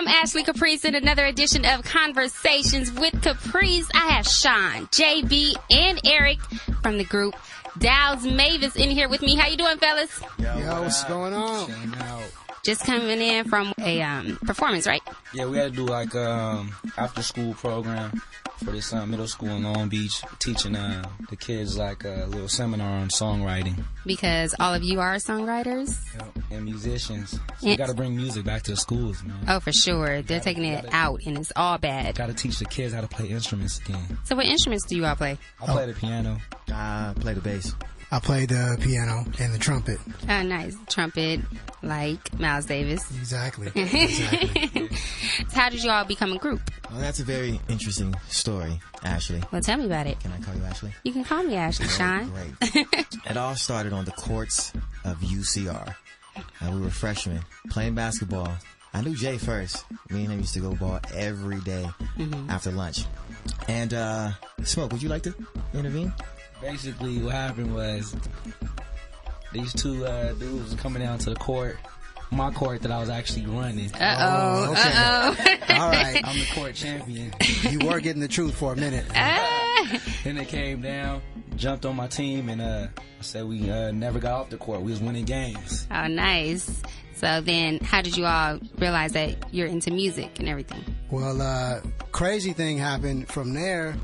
I'm Ashley Caprice in another edition of Conversations with Caprice. I have Sean, JB, and Eric from the group Dyles Mavis in here with me. How you doing, fellas? Yo, what's going on? Just coming in from a performance, right? Yeah, we had to do like after school program for this middle school in Long Beach, teaching the kids like a little seminar on songwriting. Because all of you are songwriters? And musicians. So we got to bring music back to the schools, man. Oh, for sure. They're taking it out, and it's all bad. Got to teach the kids how to play instruments again. So what instruments do you all play? I play the piano. I play the bass. I play the piano and the trumpet. Oh, nice. Trumpet, like Dyles Mavis. Exactly. So how did you all become a group? Well, that's a very interesting story, Ashley. Well, tell me about it. Can I call you Ashley? You can call me Ashley, Sean. Great. It all started on the courts of UCR. We were freshmen playing basketball. I knew Jay first. Me and him used to go ball every day after lunch. And, Smoke, would you like to intervene? Basically, what happened was these two dudes was coming down to the court, my court that I was actually running. Okay. All right. I'm the court champion. You were getting the truth for a minute. Then they came down, jumped on my team, and I said we never got off the court. We was winning games. Oh, nice. So then how did you all realize that you're into music and everything? Well, crazy thing happened from there.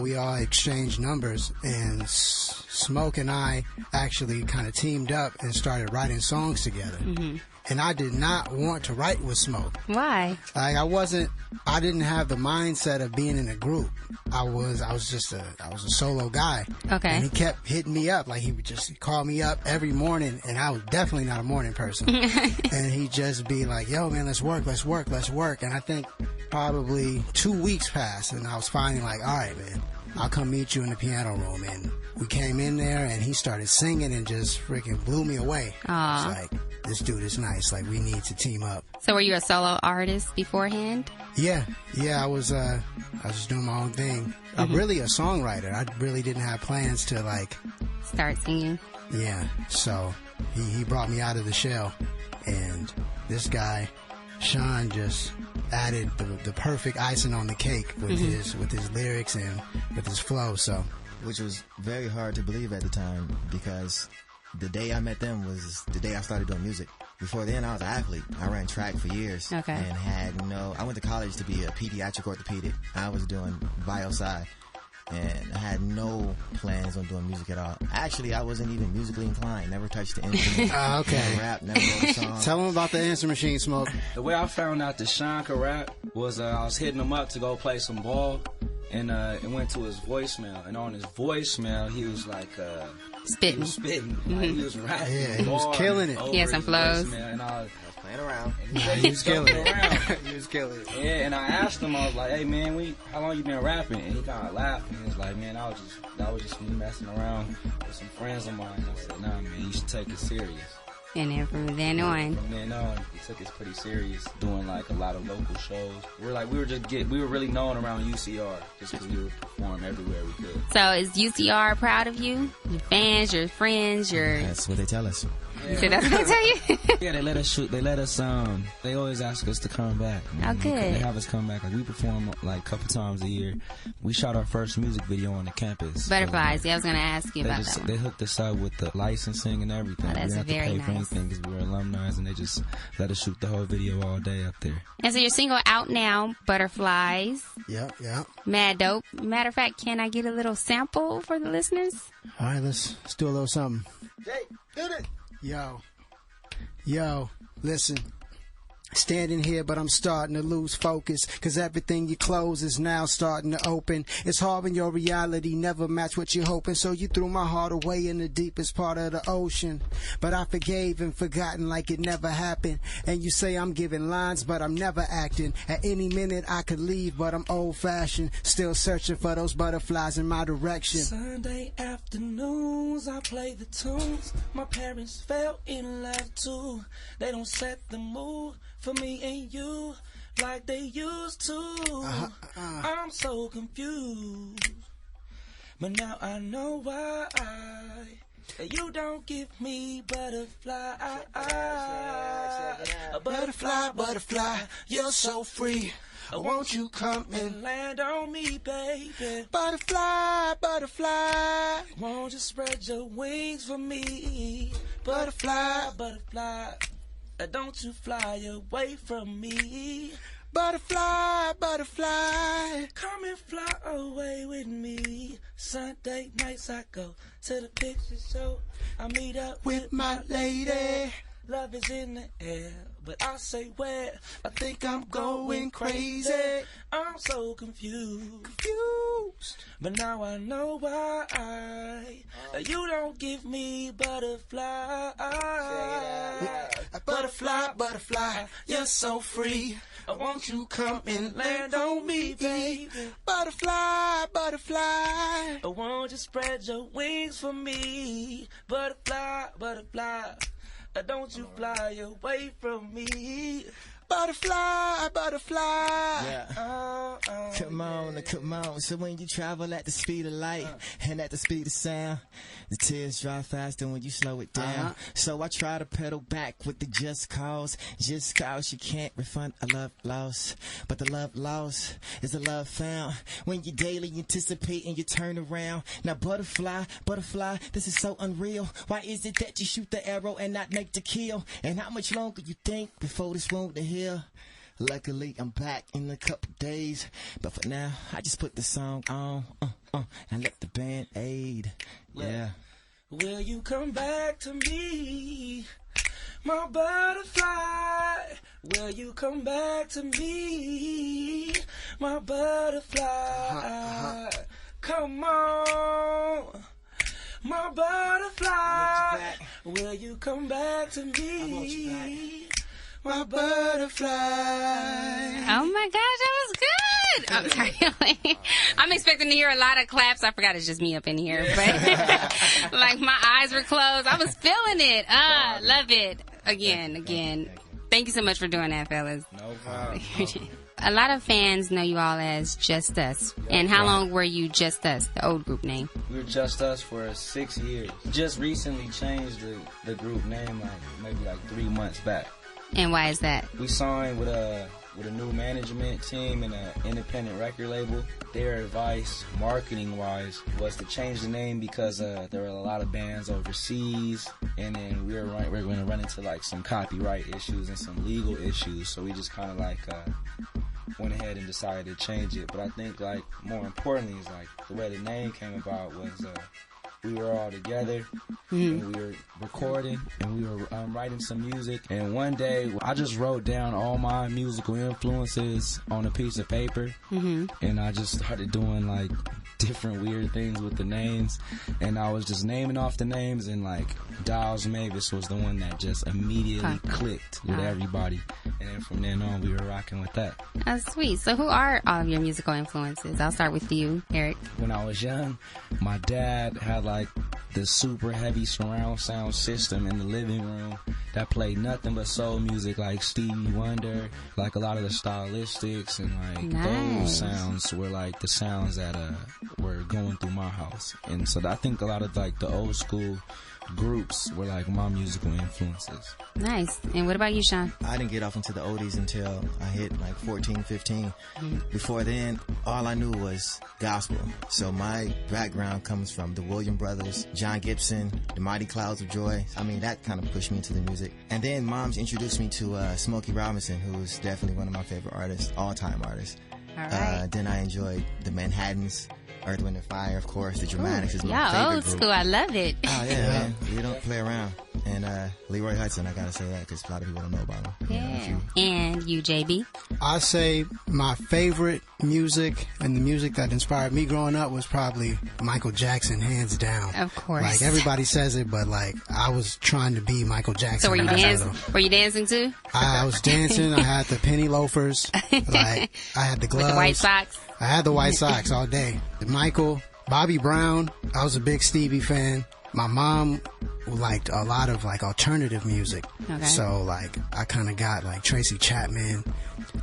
We all exchanged numbers, and Smoke and I actually kind of teamed up and started writing songs together. And I did not want to write with Smoke. Why? Like I didn't have the mindset of being in a group. I was a solo guy. Okay. And he kept hitting me up. Like he would just call me up every morning, and I was definitely not a morning person. And he'd just be like, yo man, let's work. And I think probably 2 weeks passed, and I was finally like, all right man, I'll come meet you in the piano room. And we came in there, and he started singing and just freaking blew me away. Aww. It's like, this dude is nice. Like, we need to team up. So were you a solo artist beforehand? Yeah, I was just doing my own thing. I'm really a songwriter. I really didn't have plans to, like... start singing? Yeah, so he brought me out of the shell. And this guy, Sean, just added the perfect icing on the cake with his lyrics and with his flow, so... Which was very hard to believe at the time, because the day I met them was the day I started doing music. Before then, I was an athlete. I ran track for years. Okay. And I went to college to be a pediatric orthopedic. I was doing bio-sci, and I had no plans on doing music at all. Actually, I wasn't even musically inclined. Never touched the instrument. Okay. Never rap, never wrote a song. Tell him about the answer machine, Smoke. The way I found out that Sean could rap was I was hitting him up to go play some ball. And it went to his voicemail, and on his voicemail, he was like, spitting. Like, he was rapping. Yeah, he was killing it. He had some flows. And I was Playing around. He was killing it. He was killing it. Yeah, and I asked him, I was like, hey man, how long you been rapping? And he kind of laughed, and he was like, man, that was just me messing around with some friends of mine. I said, nah man, you should take it serious. And then from then on, he took it pretty serious, doing like a lot of local shows. We were really known around UCR just because we would perform everywhere we could. So is UCR proud of you? Your fans, your friends, That's what they tell us. You said that's what they tell you? Yeah, they let us shoot. They always ask us to come back. Oh, good. They have us come back. Like, we perform like a couple times a year. We shot our first music video on the campus. Butterflies. Yeah, I was going to ask you about that. They hooked us up with the licensing and everything. Oh, that's we didn't have very to pay nice. for anything because we were alumni, and they just let us shoot the whole video all day up there. And so your single out now, Butterflies. Yep. Mad dope. Matter of fact, can I get a little sample for the listeners? All right, let's do a little something. Jay, hit it. Yo, listen. Standing here, but I'm starting to lose focus, cause everything you close is now starting to open. It's hard when your reality never match what you're hoping, so you threw my heart away in the deepest part of the ocean. But I forgave and forgotten like it never happened. And you say I'm giving lines, but I'm never acting. At any minute I could leave, but I'm old-fashioned, still searching for those butterflies in my direction. Sunday afternoons, I play the tunes. My parents fell in love too. They don't set the mood for me and you like they used to. I'm so confused, but now I know why. You don't give me butterfly. Butterfly, butterfly, you're so free. Won't you come and land on me, baby? Butterfly, butterfly, won't you spread your wings for me? Butterfly, butterfly, don't you fly away from me? Butterfly, butterfly, come and fly away with me. Sunday nights I go to the picture show. I meet up with my lady. Love is in the air, but I say where? I think I'm going crazy. I'm so confused. But now I know why. You don't give me butterfly. Butterfly, butterfly, you're so free. Won't you come and land on me, baby? Butterfly, butterfly, won't you spread your wings for me? Butterfly, butterfly, don't you fly away from me? Butterfly, butterfly. Yeah. Come on, come on. So when you travel at the speed of light and at the speed of sound, the tears dry faster when you slow it down. So I try to pedal back with the just cause you can't refund a love lost. But the love lost is a love found when you daily anticipate and you turn around. Now butterfly, butterfly, this is so unreal. Why is it that you shoot the arrow and not make the kill? And how much longer you think before this wound to heal? Luckily I'm back in a couple days, but for now I just put the song on and let the band aid. Yeah. Will you come back to me, my butterfly? Will you come back to me, my butterfly? Come on, my butterfly. Will you come back to me, my butterfly? Oh my gosh, that was good. I'm sorry. I'm expecting to hear a lot of claps. I forgot it's just me up in here, but like my eyes were closed. I was feeling it. Love it. Again. Thank you so much for doing that, fellas. No problem. A lot of fans know you all as Just Us. And how long were you Just Us, the old group name? We were Just Us for 6 years. Just recently changed the group name maybe 3 months back. And why is that? We signed with a new management team and an independent record label. Their advice, marketing-wise, was to change the name because there were a lot of bands overseas, and then we're going to run into some copyright issues and some legal issues. So we just kind of went ahead and decided to change it. But I think more importantly is the way the name came about was we were all together, and we were recording, and we were writing some music. And one day, I just wrote down all my musical influences on a piece of paper, and I just started doing different weird things with the names. And I was just naming off the names, and Dyles Mavis was the one that just immediately clicked with everybody. And then from then on, we were rocking with that. That's sweet. So who are all of your musical influences? I'll start with you, Eric. When I was young, my dad had the super heavy surround sound system in the living room that played nothing but soul music, like Stevie Wonder, a lot of the stylistics, and those sounds were the sounds that were going through my house. And so I think a lot of the old school groups were my musical influences. Nice. And what about you, Sean? I didn't get off into the oldies until I hit 14, 15. Before then, all I knew was gospel. So my background comes from the Williams Brothers, John Gibson, the Mighty Clouds of Joy. I mean, that kind of pushed me into the music. And then Moms introduced me to Smokey Robinson, who is definitely one of my favorite artists, all-time artists. All right. Then I enjoyed the Manhattans, Earth, Wind & Fire, of course. The Dramatics is my favorite old group. school. I love it. Oh, yeah, man. We don't play around. And Leroy Hudson, I gotta say that because a lot of people don't know about him. Yeah. And you, JB? I say my favorite music and the music that inspired me growing up was probably Michael Jackson, hands down. Of course. Everybody says it, but I was trying to be Michael Jackson. So were you dancing? Were you dancing too? I was dancing. I had the penny loafers. I had the gloves. With the white socks? I had the white socks all day. Michael, Bobby Brown. I was a big Stevie fan. My mom liked a lot of alternative music. Okay. So I kind of got Tracy Chapman,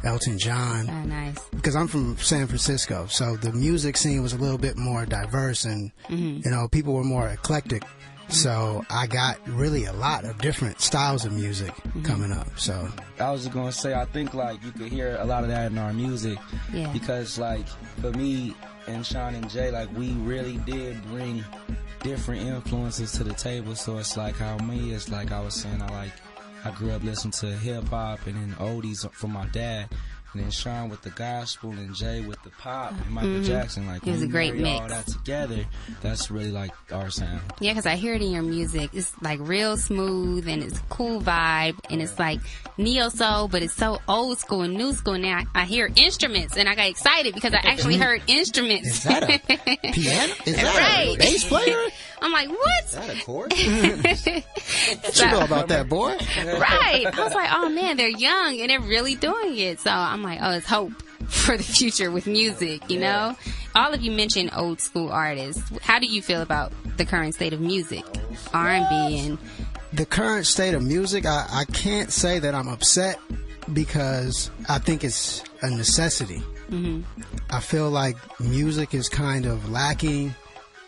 Elton John. Oh, nice. Because I'm from San Francisco, so the music scene was a little bit more diverse, and people were more eclectic. So I got really a lot of different styles of music coming up. So I was just gonna say, I think like you could hear a lot of that in our music, because like for me and Sean and Jay, like we really did bring different influences to the table. So it's like how me, it's like I was saying, I grew up listening to hip hop and then oldies from my dad. And then Sean with the gospel and Jay with the pop and Michael Jackson. Like, it was a great mix. All that together, that's really like our sound. Yeah, because I hear it in your music. It's like real smooth and it's a cool vibe and it's like neo soul, but it's so old school and new school. Now I hear instruments and I got excited because I actually heard instruments. Is that a piano? Is that a bass player? I'm like, what? Is that a chord? What you know about that, boy? Right. I was like, oh man, they're young and they're really doing it. So I'm like, oh, it's hope for the future with music, you know? All of you mentioned old school artists. How do you feel about the current state of music? R&B and... The current state of music, I can't say that I'm upset because I think it's a necessity. I feel like music is kind of lacking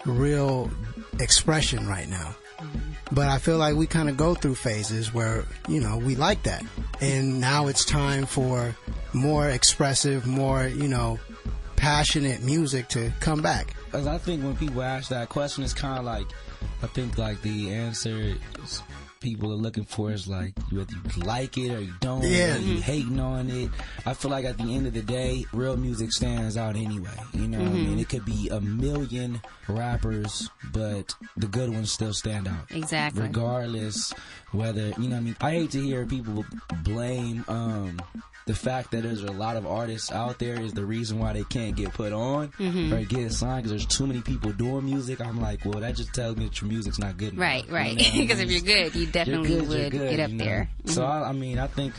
real expression right now. But I feel like we kind of go through phases where, you know, we like that. And now it's time for more expressive, more, you know, passionate music to come back. Because I think when people ask that question, it's kind of like, I think like the answer is, people are looking for is like whether you like it or you don't, or you hating on it. I feel like at the end of the day, real music stands out anyway. You know what I mean? It could be a million rappers, but the good ones still stand out. Exactly. Regardless whether, you know what I mean? I hate to hear people blame the fact that there's a lot of artists out there is the reason why they can't get put on or get signed, because there's too many people doing music. I'm like, well, that just tells me that your music's not good enough. Right, right. Because if you're good, you definitely would get up there. So, I mean, I think,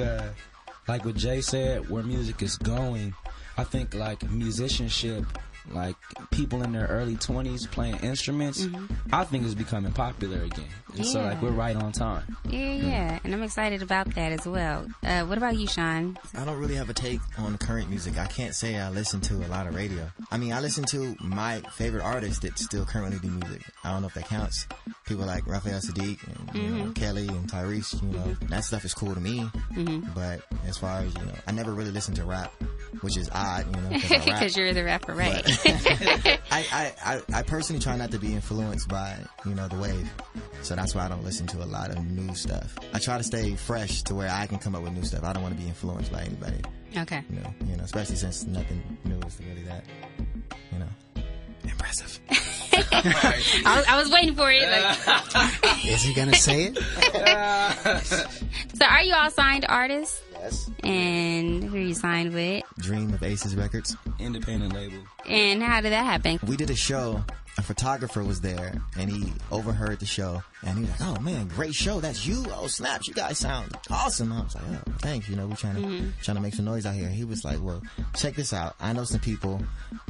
like what Jay said, where music is going, I think, like, musicianship, like, people in their early 20s playing instruments, I think is becoming popular again. And so, like, we're right on time. Yeah. And I'm excited about that as well. What about you, Sean? I don't really have a take on current music. I can't say I listen to a lot of radio. I mean, I listen to my favorite artists that still currently do music. I don't know if that counts. People like Raphael Sadiq and you know, Kelly and Tyrese, you know, that stuff is cool to me. But as far as, you know, I never really listen to rap, which is odd, you know, because you're the rapper, right? I personally try not to be influenced by, you know, the wave. So that's why I don't listen to a lot of new stuff. I try to stay fresh to where I can come up with new stuff. I don't want to be influenced by anybody. Okay. You know, especially since nothing new is really that, you know, impressive. I was waiting for it. Like. Is he going to say it? So are you all signed artists? Yes. And who are you signed with? Dream of Aces Records. Independent label. And how did that happen? We did a show. A photographer was there, and he overheard the show, and he was like, "Oh man, great show! That's you! Oh snaps! You guys sound awesome!" I was like, "Oh, thanks. You know, we're trying to make some noise out here." He was like, "Well, check this out. I know some people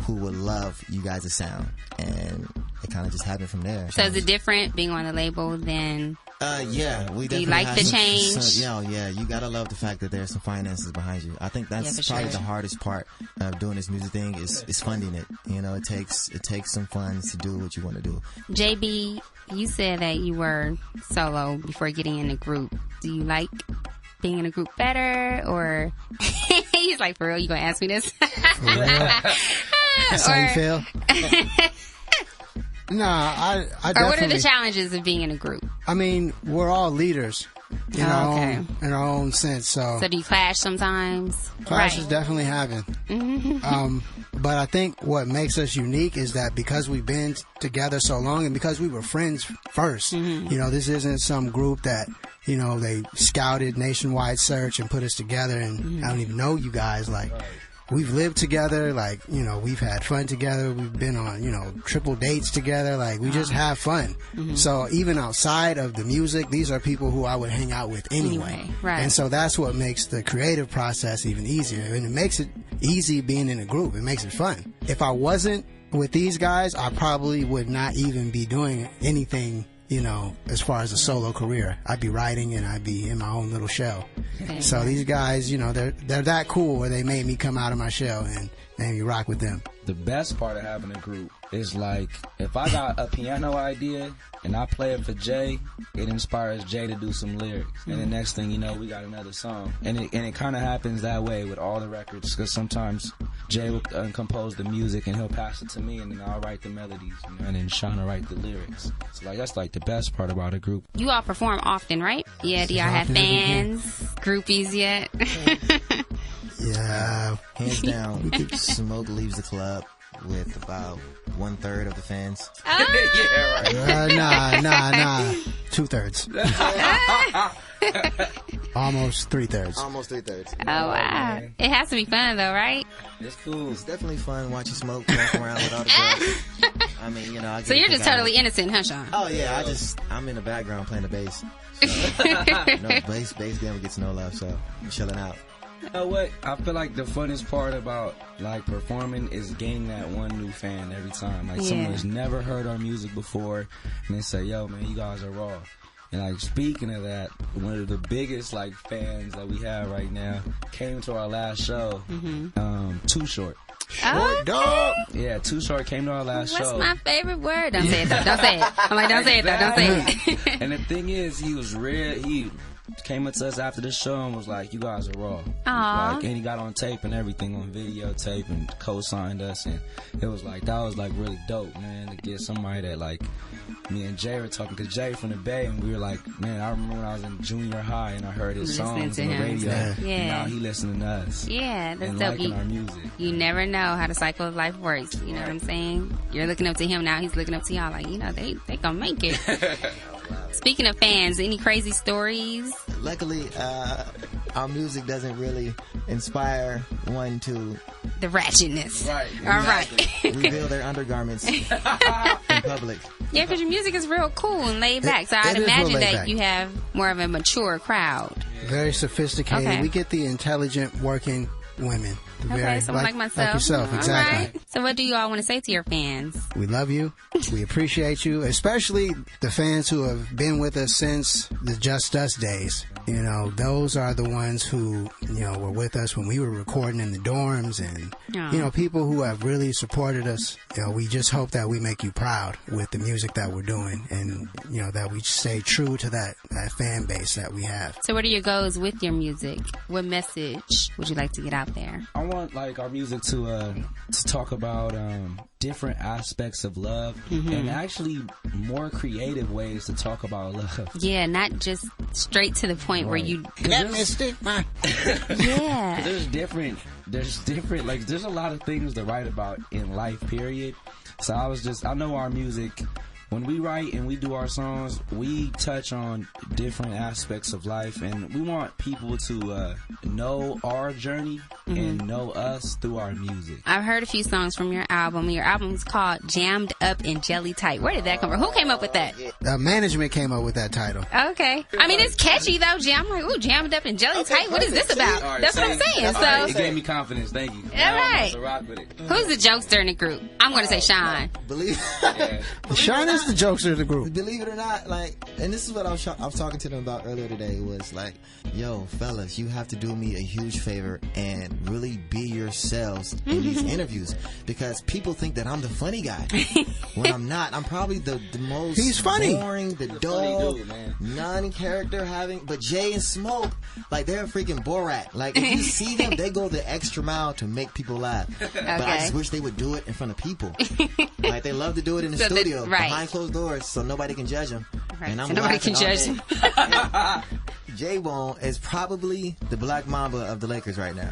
who would love you guys' sound," and it kind of just happened from there. So is it different being on the label than? Yeah, we definitely. Do you like the change? Yeah. You gotta love the fact that there's some finances behind you. I think that's probably the hardest part of doing this music thing is funding it. You know, it takes some funds to do what you want to do. JB, you said that you were solo before getting in a group. Do you like being in a group better, or he's like, for real, you gonna ask me this? For real? That's how you feel? No, I definitely. Or what are the challenges of being in a group? I mean, we're all leaders in our own sense. So do you clash sometimes? Clashes definitely happen. But I think what makes us unique is that because we've been together so long and because we were friends first, you know, this isn't some group that, you know, they scouted nationwide search and put us together and I don't even know you guys. Like, we've lived together, like, you know, we've had fun together. We've been on, you know, triple dates together. Like, we just have fun. So even outside of the music, these are people who I would hang out with anyway. Right. And so that's what makes the creative process even easier. And it makes it easy being in a group. It makes it fun. If I wasn't with these guys, I probably would not even be doing anything, you know, as far as a solo career. I'd be writing and I'd be in my own little shell. So these guys, you know, they're that cool where they made me come out of my shell and made me rock with them. The best part of having a group is like, if I got a piano idea and I play it for Jay, it inspires Jay to do some lyrics. And the next thing you know, we got another song. And it kind of happens that way with all the records, because sometimes Jay will compose the music and he'll pass it to me, and then I'll write the melodies, you know, and then Sean will write the lyrics. So like, that's like the best part about a group. You all perform often, right? Yeah, do y'all have fans, groupies yet? Yeah. Hands down, Smoke leaves the club with about 1/3 of the fans. Yeah, right. Nah. 2/3. Almost 3/3. Almost 3/3. Oh, wow. It has to be fun, though, right? It's cool. It's definitely fun watching Smoke walk around with all the girls. I mean, you know. I So you're just totally innocent, huh, Sean? Oh yeah, I'm in the background playing the bass. So, no bass never gets no love, so I'm chilling out. You know what? I feel like the funnest part about like performing is gaining that one new fan every time. Like someone who's never heard our music before, and they say, "Yo, man, you guys are raw." And like, speaking of that, one of the biggest like fans that we have right now came to our last show. Too Short. Oh, Dog. Yeah, Too Short came to our last show. what's my favorite word? Don't say it, though. Don't say it. I'm like, don't say it, though. Don't say it. And the thing is, he was real. He came up to us after the show and was like, "You guys are raw." Aww. Like, and he got on tape and everything, on videotape, and co-signed us, and it was like, that was like really dope, man, to get somebody that like, me and Jay were talking, because Jay from the Bay, and we were like, man, I remember when I was in junior high and I heard his songs on the radio, and now he listening to us. Yeah, that's and dope. liking our music. You never know how the cycle of life works. You know what I'm saying? You're looking up to him now. He's looking up to y'all. Like, you know, they gonna make it. Speaking of fans, any crazy stories? Luckily, our music doesn't really inspire one to The ratchetness. Right. All right. reveal their undergarments in public. Yeah, because your music is real cool and laid back. So I'd it is real imagine laid that back. you have more of a mature crowd. Very sophisticated. Okay. We get the intelligent working women. Okay, someone like myself. Like yourself, All exactly. right. So what do you all want to say to your fans? We love you. We appreciate you, especially the fans who have been with us since the Just Us days. You know, those are the ones who, you know, were with us when we were recording in the dorms, and, Aw. you know, people who have really supported us. You know, we just hope that we make you proud with the music that we're doing, and, you know, that we stay true to that fan base that we have. So what are your goals with your music? What message would you like to get out there? I want like our music to talk about different aspects of love, and actually more creative ways to talk about love. Yeah, not just straight to the point where you... That mystic, man. Yeah. There's different, like, there's a lot of things to write about in life, period. So I know our music, when we write and we do our songs, we touch on different aspects of life, and we want people to know our journey and know us through our music. I've heard a few songs from your album. Your album's called Jammed Up and Jelly Tight. Where did that come from? Who came up with that? Management came up with that title. Okay. I mean, it's catchy, though. I'm like, ooh, Jammed Up and Jelly Tight. What is this about? All right, That's what I'm saying. All right, it So, gave me confidence. Thank you. All right. So rock with it. who's the jokester in the group? I'm going to say Sean. Believe Sean is the jokester of the group. Believe it or not, like, and this is what I was talking to them about earlier today, was like, yo, fellas, you have to do me a huge favor and really be yourselves in these interviews, because people think that I'm the funny guy when I'm not. I'm probably the most He's funny. boring, the Funny dull, dude, man. non-character having, but Jay and Smoke, like, they're a freaking Borat. Like, if you see them, they go the extra mile to make people laugh. But I just wish they would do it in front of people. Like, they love to do it in the So studio, right. behind closed doors, so nobody can judge them. Right, And I'm so nobody can laughing judge all day. J-Bone is probably the Black Mamba of the Lakers right now.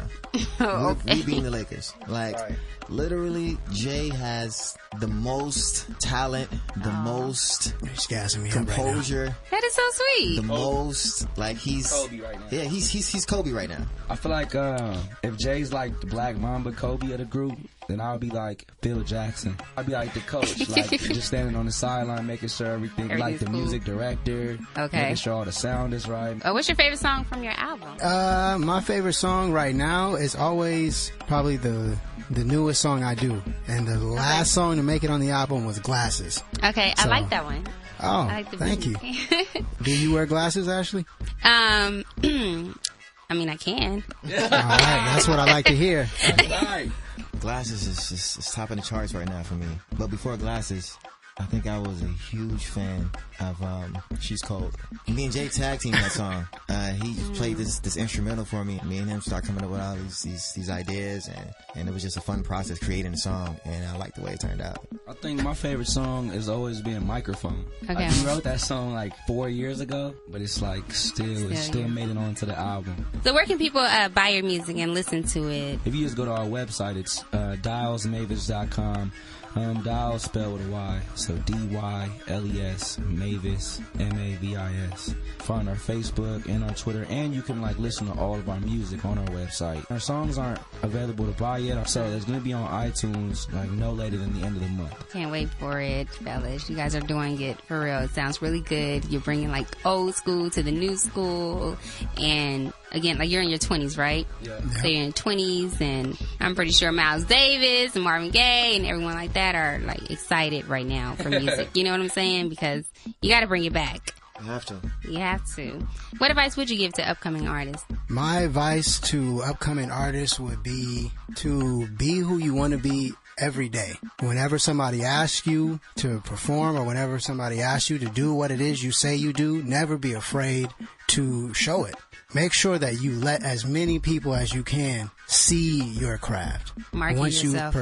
Oh, We being the Lakers. Like, Right. literally, Jay has the most talent, the most He's gassing me up right now. composure, that is so sweet. the most, like, he's Kobe right now. Yeah, he's Kobe right now. I feel like if Jay's like the Black Mamba Kobe of the group, then I'll be like Phil Jackson. I'll be like the coach, like just standing on the sideline, making sure everything, like the Everything's cool. music director, Okay. making sure all the sound is right. What's your favorite song from your album? My favorite song right now is always probably the newest song I do, and the last song to make it on the album was Glasses. Okay, I So- like that one. Oh, I like the thank you. beat. Do you wear glasses, Ashley? I mean, I can. All right, that's what I like to hear. Right. Glasses is top of the charts right now for me. But before Glasses, I think I was a huge fan of She's Cold. Me and Jay tag teamed that song. He played this instrumental for me. Me and him started coming up with all these ideas, and it was just a fun process creating the song, and I like the way it turned out. I think my favorite song has always been Microphone. Okay. Like, we wrote that song like 4 years ago, but it's like still made it onto the album. So where can people buy your music and listen to it? If you just go to our website, it's dylesmavis.com. Dyles spelled with a Y, so D-Y-L-E-S, Mavis, M-A-V-I-S. Find our Facebook and our Twitter, and you can like listen to all of our music on our website. Our songs aren't available to buy yet, so it's going to be on iTunes like no later than the end of the month. Can't wait for it, fellas. You guys are doing it for real. It sounds really good. You're bringing like old school to the new school, and again, like you're in your 20s, right? Yeah. So you're in your 20s, and I'm pretty sure Miles Davis and Marvin Gaye and everyone like that are like excited right now for music. You know what I'm saying? Because you got to bring it back. You have to. You have to. What advice would you give to upcoming artists? My advice to upcoming artists would be to be who you want to be every day. Whenever somebody asks you to perform, or whenever somebody asks you to do what it is you say you do, never be afraid to show it. Make sure that you let as many people as you can see your craft. Market yourself.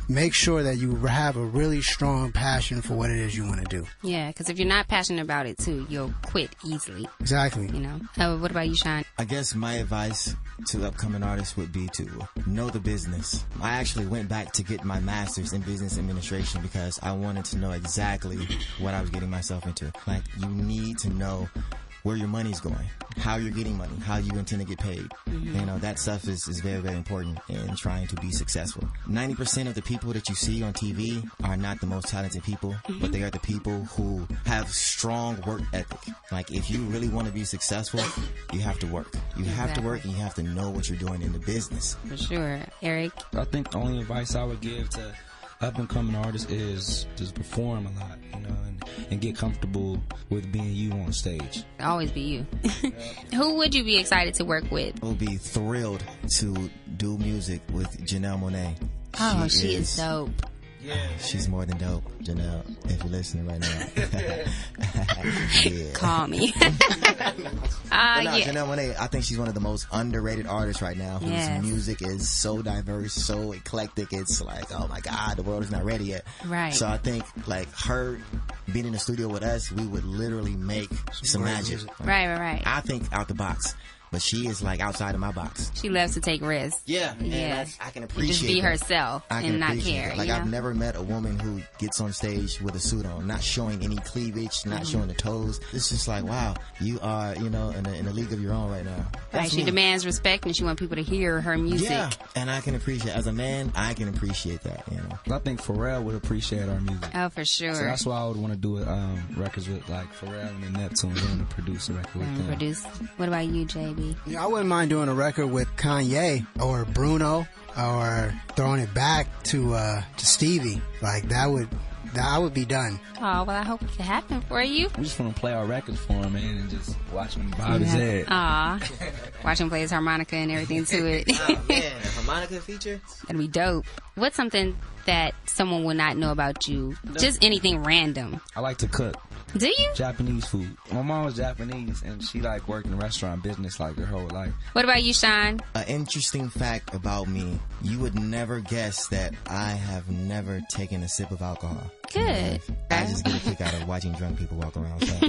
Make sure that you have a really strong passion for what it is you want to do. Yeah, because if you're not passionate about it too, you'll quit easily. Exactly. You know. What about you, Sean? I guess my advice to upcoming artists would be to know the business. I actually went back to get my master's in business administration because I wanted to know exactly what I was getting myself into. Like, you need to know where your money's going, how you're getting money, how you intend to get paid. Mm-hmm. You know, that stuff is very, very important in trying to be successful. 90% of the people that you see on TV are not the most talented people, but they are the people who have strong work ethic. Like, if you really want to be successful, you have to work. You have to work, and you have to know what you're doing in the business. For sure. Eric? I think the only advice I would give to up-and-coming artists is just perform a lot, you know, and get comfortable with being you on stage. Always be you. Who would you be excited to work with? I would be thrilled to do music with Janelle Monáe. Oh, she is dope. Yeah, she's more than dope, Janelle, if you're listening right now. Yeah. Call me. Janelle Monáe, I think she's one of the most underrated artists right now, whose music is so diverse, so eclectic. It's like, oh my God, the world is not ready yet. Right. So I think like her being in the studio with us, we would literally make some magic. Right. I think out the box. But she is like outside of my box. She loves to take risks. Yeah. I can appreciate just be that. herself and not care. Like, I've never met a woman who gets on stage with a suit on, not showing any cleavage, not showing the toes. It's just like, wow, you are, you know, in a league of your own right now. Right. She demands respect, and she wants people to hear her music. Yeah. And I can appreciate, as a man, I can appreciate that, you know. I think Pharrell would appreciate our music. Oh, for sure. So that's why I would want to do records with like Pharrell and the Neptunes. I want to produce a record with them. What about you, JB? Yeah, I wouldn't mind doing a record with Kanye or Bruno, or throwing it back to Stevie. Like, that would be done. Oh, well, I hope it can happen for you. We just want to play our records for him, man, and just watch him bob his head. Aw. Watch him play his harmonica and everything to it. Oh, man, a harmonica feature? That'd be dope. What's something that someone would not know about you? Just anything random. I like to cook. Do you? Japanese food. My mom was Japanese, and she like worked in the restaurant business like her whole life. What about you, Sean? An interesting fact about me, you would never guess that I have never taken a sip of alcohol. Good. I just get a kick out of watching drunk people walk around. So.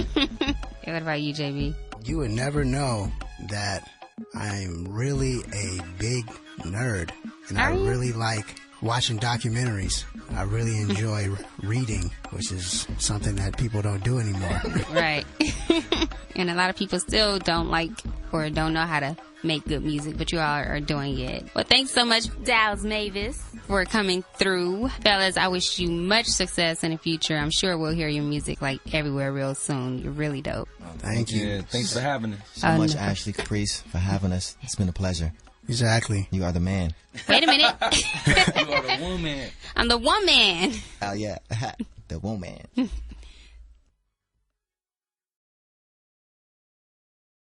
What about you, JB? You would never know that I'm really a big nerd, and I really like watching documentaries. I really enjoy reading, which is something that people don't do anymore. Right. And a lot of people still don't like or don't know how to make good music, but you all are doing it. Well, thanks so much, Dyles Mavis, for coming through. Fellas, I wish you much success in the future. I'm sure we'll hear your music like everywhere real soon. You're really dope. Thank you. Yeah, thanks for having us. So much, Ashley Caprice, for having us. It's been a pleasure. Exactly. You are the man. Wait a minute. You are the woman. I'm the woman. Oh, yeah. The woman.